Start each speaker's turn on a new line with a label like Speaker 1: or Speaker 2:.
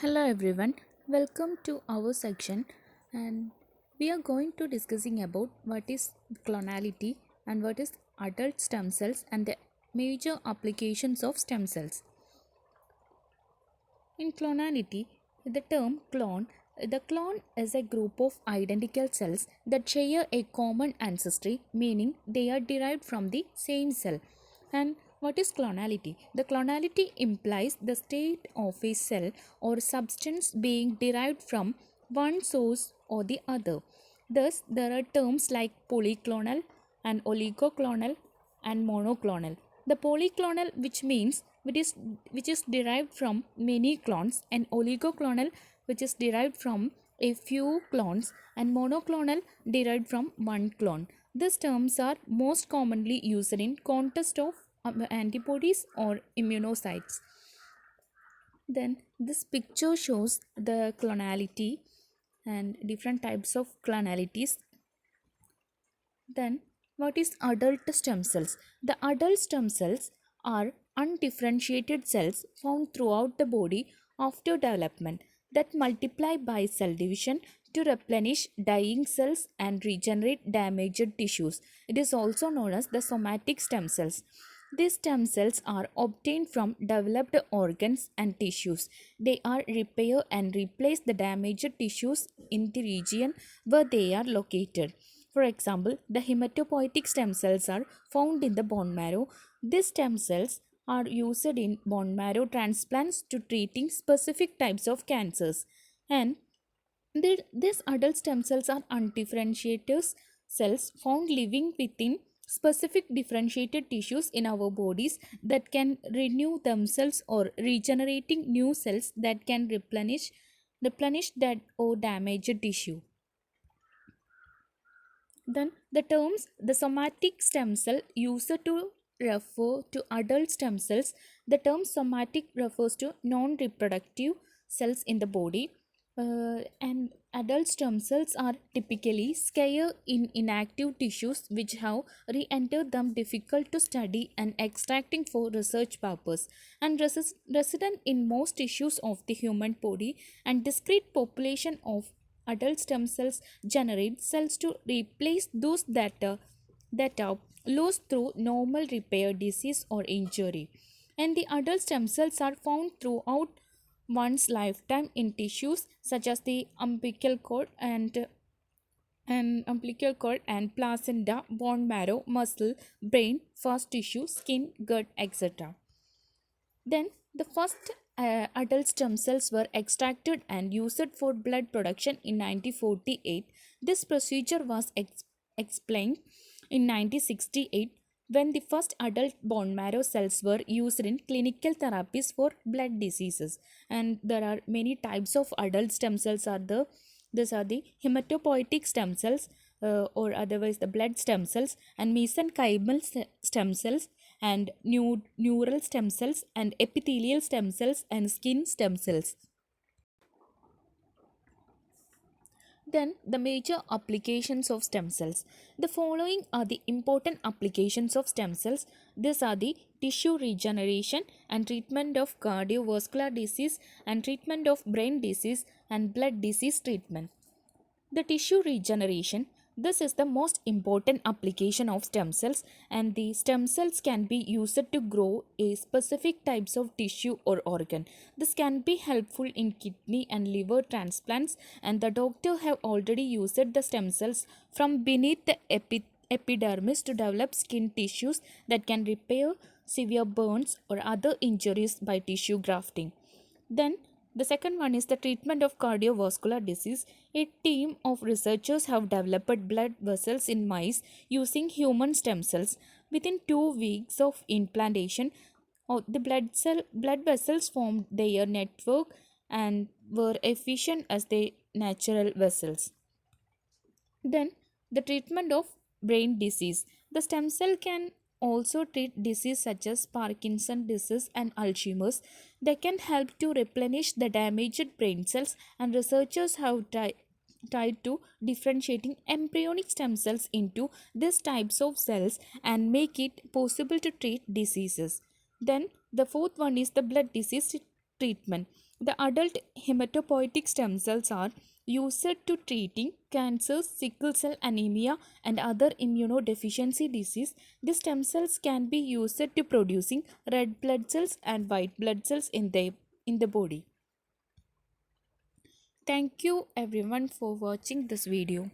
Speaker 1: Hello everyone, welcome to our section, and we are going to discussing about what is clonality and what is adult stem cells and the major applications of stem cells. In clonality, the term clone, the clone is a group of identical cells that share a common ancestry, meaning they are derived from the same cell. And what is clonality? The clonality implies the state of a cell or substance being derived from one source or the other. Thus, there are terms like polyclonal and oligoclonal and monoclonal. The polyclonal, which is derived from many clones, and oligoclonal, which is derived from a few clones, and monoclonal, derived from one clone. These terms are most commonly used in context of antibodies or immunocytes. Then this picture shows the clonality and different types of clonalities. Then, what is adult stem cells? The adult stem cells are undifferentiated cells found throughout the body after development that multiply by cell division to replenish dying cells and regenerate damaged tissues. It is also known as the somatic stem cells. These stem cells are obtained from developed organs and tissues. They are repair and replace the damaged tissues in the region where they are located. For example, the hematopoietic stem cells are found in the bone marrow. These stem cells are used in bone marrow transplants to treating specific types of cancers. And these adult stem cells are undifferentiated cells found living within specific differentiated tissues in our bodies that can renew themselves or regenerating new cells that can replenish that or damaged tissue. Then the terms the somatic stem cell used to refer to adult stem cells. The term somatic refers to non-reproductive cells in the body, and adult stem cells are typically scarce in inactive tissues which have re-entered them difficult to study and extracting for research purpose, and resident in most tissues of the human body. And discrete population of adult stem cells generate cells to replace those that are lost through normal repair, disease, or injury. And the adult stem cells are found throughout one's lifetime in tissues such as the umbilical cord and placenta, bone marrow, muscle, brain, fast tissue, skin, gut, etc. Then the first adult stem cells were extracted and used for blood production in 1948. This procedure was explained in 1968 when the first adult bone marrow cells were used in clinical therapies for blood diseases. And there are many types of adult stem cells. These are the hematopoietic stem cells, or otherwise the blood stem cells, and mesenchymal stem cells, and neural stem cells, and epithelial stem cells, and skin stem cells. Then the major applications of stem cells. The following are the important applications of stem cells. These are the tissue regeneration and treatment of cardiovascular disease and treatment of brain disease and blood disease treatment. The tissue regeneration. This is the most important application of stem cells, and the stem cells can be used to grow a specific types of tissue or organ. This can be helpful in kidney and liver transplants, and the doctor have already used the stem cells from beneath the epidermis to develop skin tissues that can repair severe burns or other injuries by tissue grafting. Then the second one is the treatment of cardiovascular disease. A team of researchers have developed blood vessels in mice using human stem cells. Within 2 weeks of implantation, the blood vessels formed their network and were efficient as the natural vessels. Then the treatment of brain disease. The stem cell can also treat disease such as Parkinson disease and Alzheimer's. They can help to replenish the damaged brain cells, and researchers have tried to differentiating embryonic stem cells into these types of cells and make it possible to treat diseases. Then the fourth one is the blood disease treatment. The adult hematopoietic stem cells are used to treating cancers, sickle cell anemia, and other immunodeficiency disease. The stem cells can be used to producing red blood cells and white blood cells in the body. Thank you everyone for watching this video.